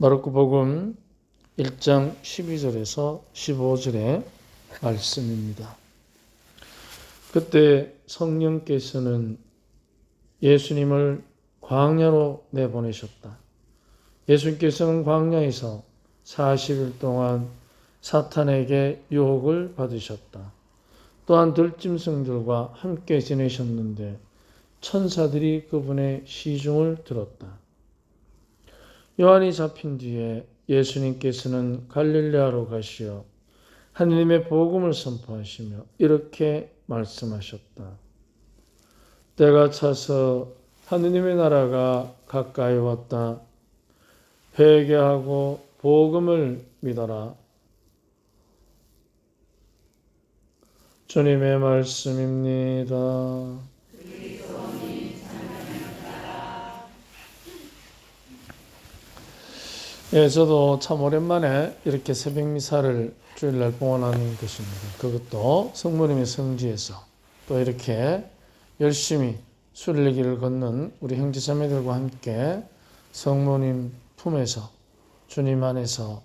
마르코복음 1장 12절에서 15절의 말씀입니다. 그때 성령께서는 예수님을 광야로 내보내셨다. 예수님께서는 광야에서 40일 동안 사탄에게 유혹을 받으셨다. 또한 들짐승들과 함께 지내셨는데 천사들이 그분의 시중을 들었다. 요한이 잡힌 뒤에 예수님께서는 갈릴레아로 가시어 하느님의 복음을 선포하시며 이렇게 말씀하셨다. 때가 차서 하느님의 나라가 가까이 왔다. 회개하고 복음을 믿어라. 주님의 말씀입니다. 예, 저도 참 오랜만에 이렇게 새벽 미사를 주일날 봉헌하는 것입니다. 그것도 성모님의 성지에서 또 이렇게 열심히 순례길을 걷는 우리 형제자매들과 함께 성모님 품에서 주님 안에서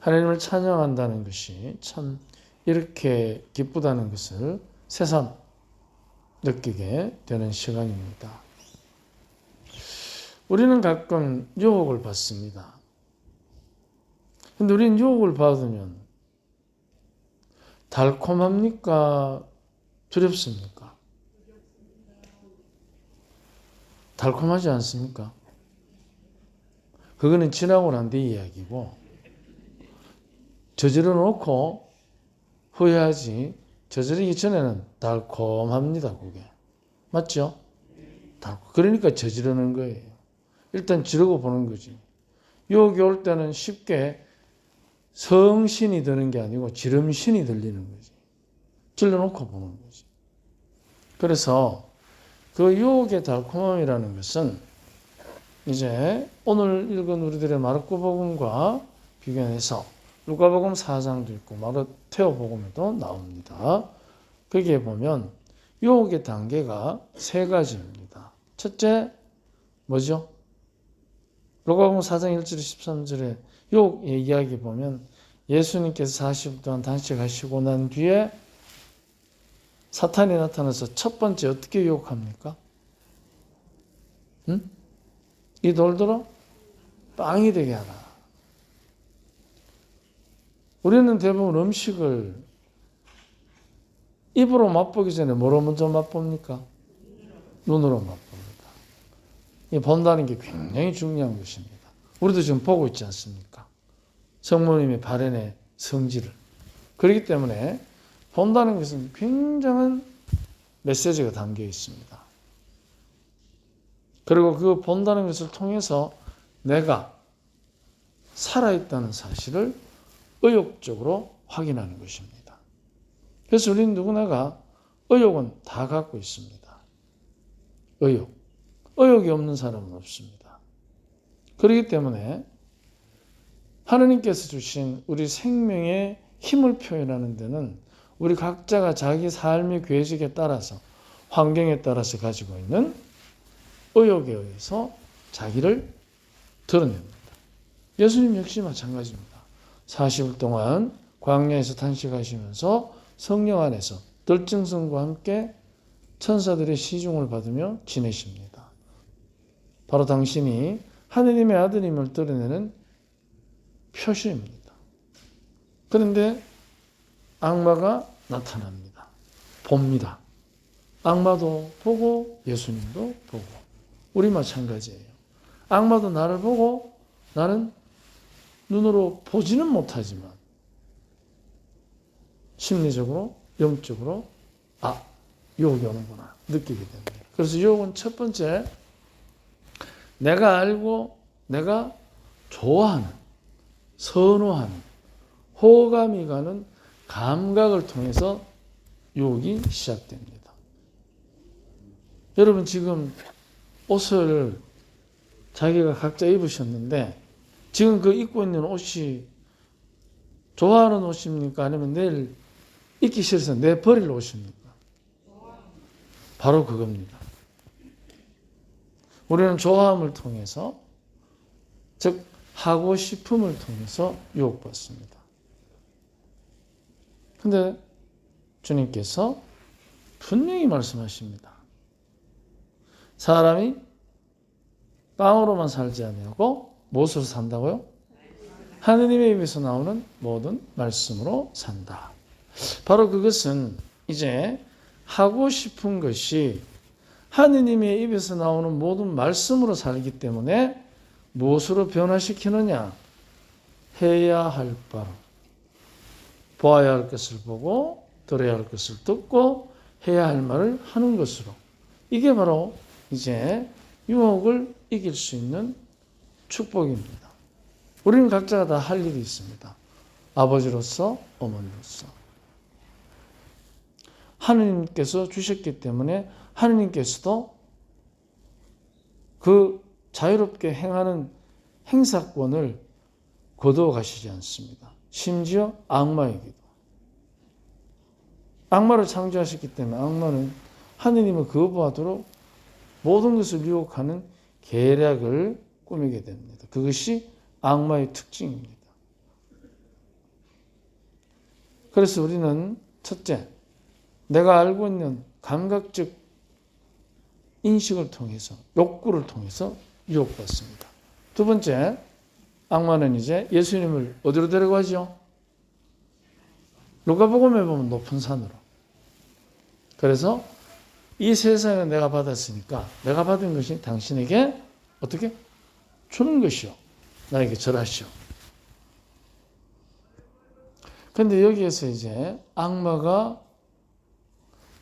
하나님을 찬양한다는 것이 참 이렇게 기쁘다는 것을 새삼 느끼게 되는 시간입니다. 우리는 가끔 유혹을 받습니다. 근데 우리는 유혹을 받으면 달콤합니까? 두렵습니까? 달콤하지 않습니까? 그거는 지나고 난 뒤 이야기고 저지러 놓고 후회하지 저지르기 전에는 달콤합니다. 그게 맞죠? 그러니까 저지르는 거예요. 일단 지르고 보는 거지. 유혹이 올 때는 쉽게 성신이 드는 게 아니고 지름신이 들리는 거지. 질러놓고 보는 거지. 그래서 그 유혹의 달콤함이라는 것은 이제 오늘 읽은 우리들의 마르코복음과 비교해서 루카복음 4장도 있고 마테오복음에도 나옵니다. 거기에 보면 유혹의 단계가 세 가지입니다. 첫째 뭐죠? 루카복음 4장 1절 13절에 유혹의 이야기 보면 예수님께서 40일 동안 단식하시고 난 뒤에 사탄이 나타나서 첫 번째 어떻게 유혹합니까? 이 돌들어 빵이 되게 하라. 우리는 대부분 음식을 입으로 맛보기 전에 뭐로 먼저 맛봅니까? 눈으로 맛봅니다. 이 본다는 게 굉장히 중요한 것입니다. 우리도 지금 보고 있지 않습니까? 성모님의 발현의 성질을. 그렇기 때문에 본다는 것은 굉장한 메시지가 담겨 있습니다. 그리고 그 본다는 것을 통해서 내가 살아있다는 사실을 의욕적으로 확인하는 것입니다. 그래서 우리는 누구나가 의욕은 다 갖고 있습니다. 의욕이 없는 사람은 없습니다. 그렇기 때문에 하느님께서 주신 우리 생명의 힘을 표현하는 데는 우리 각자가 자기 삶의 궤적에 따라서 환경에 따라서 가지고 있는 의욕에 의해서 자기를 드러냅니다. 예수님 역시 마찬가지입니다. 40일 동안 광야에서 탄식하시면서 성령 안에서 들짐승과 함께 천사들의 시중을 받으며 지내십니다. 바로 당신이 하느님의 아들임을 드러내는 표시입니다. 그런데 악마가 나타납니다. 봅니다. 악마도 보고 예수님도 보고 우리 마찬가지예요. 악마도 나를 보고 나는 눈으로 보지는 못하지만 심리적으로 영적으로 유혹이 오는구나 느끼게 됩니다. 그래서 유혹은 첫 번째 내가 알고 내가 좋아하는 선호하는 호감이 가는 감각을 통해서 유혹이 시작됩니다. 여러분 지금 옷을 자기가 각자 입으셨는데 지금 그 입고 있는 옷이 좋아하는 옷입니까? 아니면 내일 입기 싫어서 내버릴 옷입니까? 바로 그겁니다. 우리는 좋아함을 통해서 즉 하고 싶음을 통해서 유혹받습니다. 근데 주님께서 분명히 말씀하십니다. 사람이 빵으로만 살지 아니하고 무엇으로 산다고요? 하느님의 입에서 나오는 모든 말씀으로 산다. 바로 그것은 이제 하고 싶은 것이 하느님의 입에서 나오는 모든 말씀으로 살기 때문에 무엇으로 변화시키느냐? 해야 할 바로 보아야 할 것을 보고 들어야 할 것을 듣고 해야 할 말을 하는 것으로. 이게 바로 이제 유혹을 이길 수 있는 축복입니다. 우리는 각자가 다 할 일이 있습니다. 아버지로서, 어머니로서. 하느님께서 주셨기 때문에 하느님께서도 그 자유롭게 행하는 행사권을 거두어 가시지 않습니다. 심지어 악마에게도. 악마를 창조하셨기 때문에 악마는 하느님을 거부하도록 모든 것을 유혹하는 계략을 꾸미게 됩니다. 그것이 악마의 특징입니다. 그래서 우리는 첫째, 내가 알고 있는 감각적 인식을 통해서, 욕구를 통해서 유혹받습니다. 두 번째, 악마는 이제 예수님을 어디로 데려가죠? 루카복음에 보면 높은 산으로. 그래서 이 세상을 내가 받았으니까 내가 받은 것이 당신에게 어떻게? 주는 것이요. 나에게 절하시오. 그런데 여기에서 이제 악마가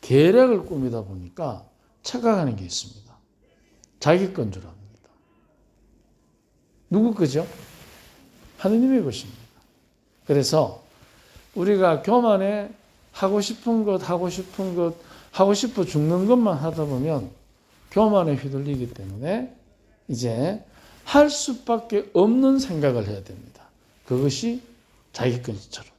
계략을 꾸미다 보니까 착각하는 게 있습니다. 자기 건 줄 압니다. 누구 거죠? 하느님의 것입니다. 그래서 우리가 교만에 하고 싶은 것, 하고 싶어 죽는 것만 하다 보면 교만에 휘둘리기 때문에 이제 할 수밖에 없는 생각을 해야 됩니다. 그것이 자기 것처럼.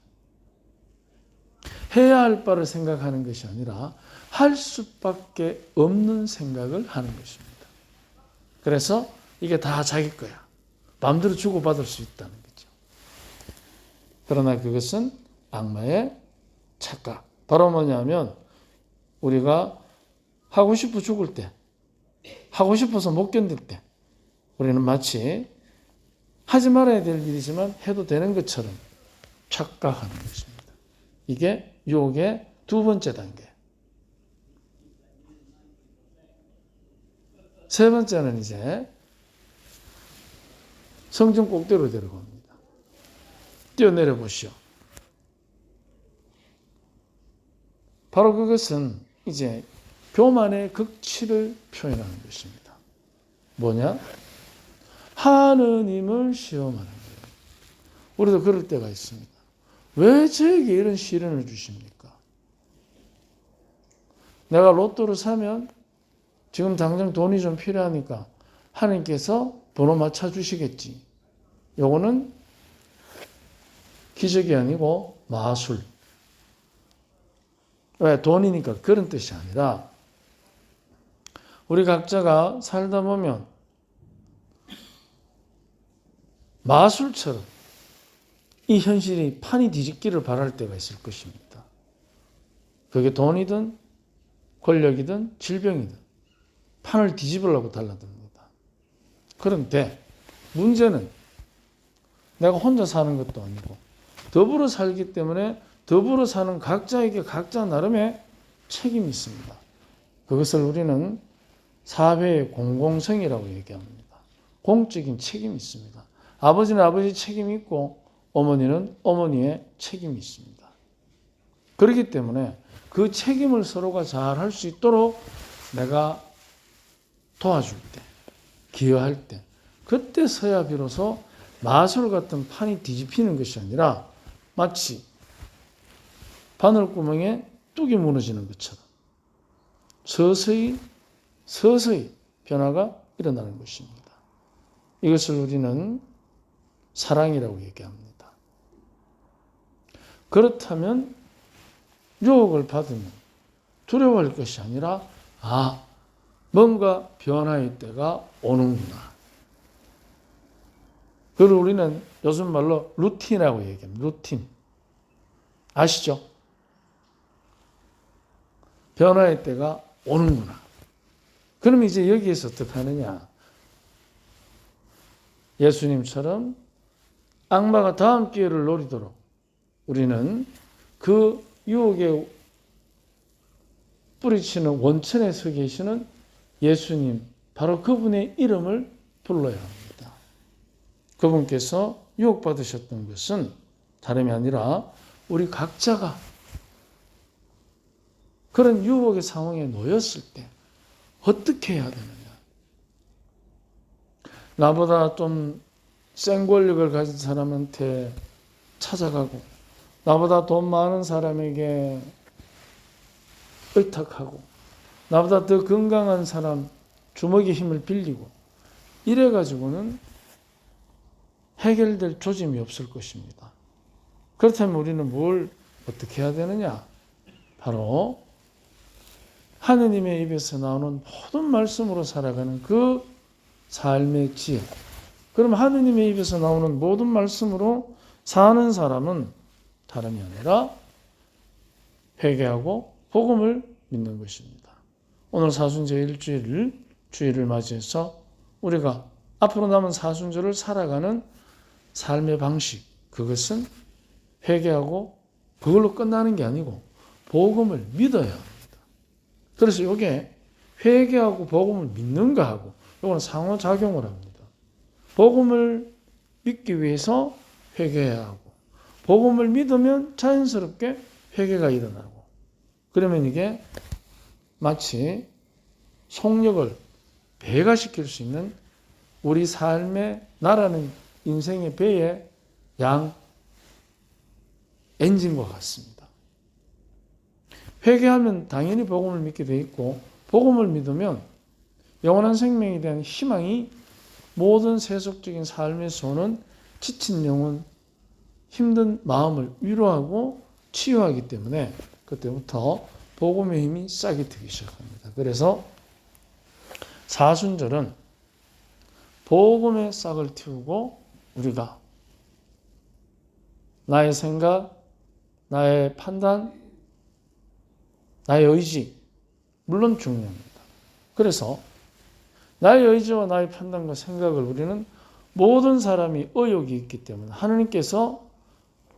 해야 할 바를 생각하는 것이 아니라 할 수밖에 없는 생각을 하는 것입니다. 그래서 이게 다 자기 거야. 마음대로 주고받을 수 있다는 거죠. 그러나 그것은 악마의 착각. 바로 뭐냐면 우리가 하고 싶어 죽을 때, 하고 싶어서 못 견딜 때 우리는 마치 하지 말아야 될 일이지만 해도 되는 것처럼 착각하는 것입니다. 이게 유혹의 두 번째 단계. 세 번째는 이제 성전 꼭대로 데려갑니다. 뛰어내려 보시오. 바로 그것은 이제 교만의 극치를 표현하는 것입니다. 뭐냐? 하느님을 시험하는 거예요. 우리도 그럴 때가 있습니다. 왜 저에게 이런 시련을 주십니까? 내가 로또를 사면 지금 당장 돈이 좀 필요하니까 하느님께서 번호 맞춰주시겠지. 요거는 기적이 아니고 마술. 왜? 돈이니까 그런 뜻이 아니라 우리 각자가 살다 보면 마술처럼 이 현실이 판이 뒤집기를 바랄 때가 있을 것입니다. 그게 돈이든 권력이든 질병이든 판을 뒤집으려고 달라듭니다. 그런데 문제는 내가 혼자 사는 것도 아니고 더불어 살기 때문에 더불어 사는 각자에게 각자 나름의 책임이 있습니다. 그것을 우리는 사회의 공공성이라고 얘기합니다. 공적인 책임이 있습니다. 아버지는 아버지 책임이 있고 어머니는 어머니의 책임이 있습니다. 그렇기 때문에 그 책임을 서로가 잘 할 수 있도록 내가 도와줄 때, 기여할 때, 그때서야 비로소 마술 같은 판이 뒤집히는 것이 아니라 마치 바늘구멍에 뚝이 무너지는 것처럼 서서히 변화가 일어나는 것입니다. 이것을 우리는 사랑이라고 얘기합니다. 그렇다면 유혹을 받으면 두려워할 것이 아니라 뭔가 변화의 때가 오는구나. 그걸 우리는 요즘 말로 루틴이라고 얘기합니다. 루틴. 아시죠? 변화의 때가 오는구나. 그럼 이제 여기에서 어떻게 하느냐? 예수님처럼 악마가 다음 기회를 노리도록 우리는 그 유혹에 뿌리치는 원천에 서 계시는 예수님, 바로 그분의 이름을 불러야 합니다. 그분께서 유혹받으셨던 것은 다름이 아니라 우리 각자가 그런 유혹의 상황에 놓였을 때 어떻게 해야 되느냐. 나보다 좀 센 권력을 가진 사람한테 찾아가고 나보다 돈 많은 사람에게 의탁하고 나보다 더 건강한 사람 주먹의 힘을 빌리고 이래가지고는 해결될 조짐이 없을 것입니다. 그렇다면 우리는 뭘 어떻게 해야 되느냐? 바로 하느님의 입에서 나오는 모든 말씀으로 살아가는 그 삶의 지혜. 그럼 하느님의 입에서 나오는 모든 말씀으로 사는 사람은 다름이 아니라 회개하고 복음을 믿는 것입니다. 오늘 사순절 주일을 맞이해서 우리가 앞으로 남은 사순절을 살아가는 삶의 방식, 그것은 회개하고 그걸로 끝나는 게 아니고 복음을 믿어야 합니다. 그래서 이게 회개하고 복음을 믿는 거하고 이거는 상호작용을 합니다. 복음을 믿기 위해서 회개해야 하고 복음을 믿으면 자연스럽게 회개가 일어나고 그러면 이게 마치 속력을 배가시킬 수 있는 우리 삶의 나라는 인생의 배의 양 엔진과 같습니다. 회개하면 당연히 복음을 믿게 돼 있고 복음을 믿으면 영원한 생명에 대한 희망이 모든 세속적인 삶에서 오는 지친 영혼, 힘든 마음을 위로하고 치유하기 때문에 그때부터 복음의 힘이 싹이 트기 시작합니다. 그래서 사순절은 복음의 싹을 틔우고 우리가 나의 생각, 나의 판단, 나의 의지, 물론 중요합니다. 그래서 나의 의지와 나의 판단과 생각을 우리는 모든 사람이 의욕이 있기 때문에 하느님께서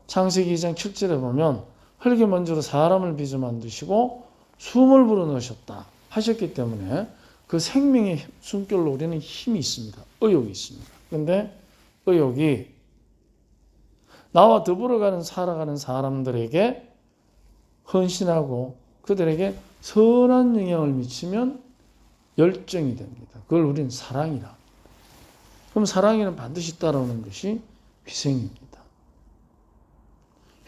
창세기 2장 7절에 보면 흙의 먼지로 사람을 빚어 만드시고 숨을 불어넣으셨다 하셨기 때문에 그 생명의 숨결로 우리는 힘이 있습니다. 의욕이 있습니다. 그런데 의욕이 나와 더불어가는 살아가는 사람들에게 헌신하고 그들에게 선한 영향을 미치면 열정이 됩니다. 그걸 우리는 사랑이라. 그럼 사랑에는 반드시 따라오는 것이 희생입니다.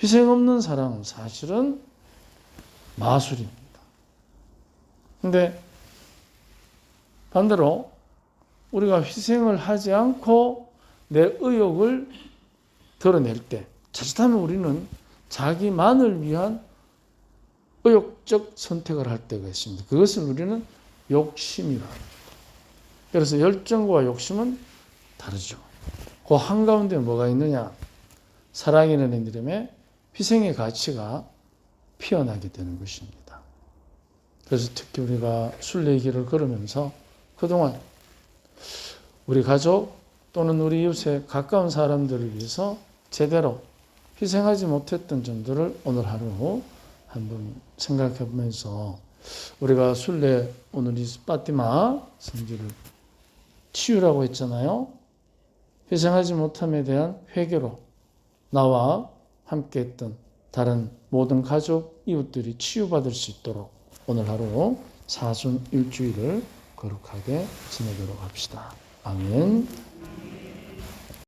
희생 없는 사랑은 사실은 마술입니다. 그런데 반대로 우리가 희생을 하지 않고 내 의욕을 드러낼 때 자칫하면 우리는 자기만을 위한 의욕적 선택을 할 때가 있습니다. 그것을 우리는 욕심이라 합니다. 그래서 열정과 욕심은 다르죠. 그 한가운데 뭐가 있느냐? 사랑이라는 이름의 희생의 가치가 피어나게 되는 것입니다. 그래서 특히 우리가 순례의 길을 걸으면서 그동안 우리 가족 또는 우리 이웃에 가까운 사람들을 위해서 제대로 희생하지 못했던 점들을 오늘 하루 한번 생각해 보면서 우리가 순례 오늘 이 파티마 성지를 치유라고 했잖아요. 희생하지 못함에 대한 회개로 나와 함께 했던 다른 모든 가족, 이웃들이 치유받을 수 있도록 오늘 하루 사순 일주일을 거룩하게 지내도록 합시다. 아멘.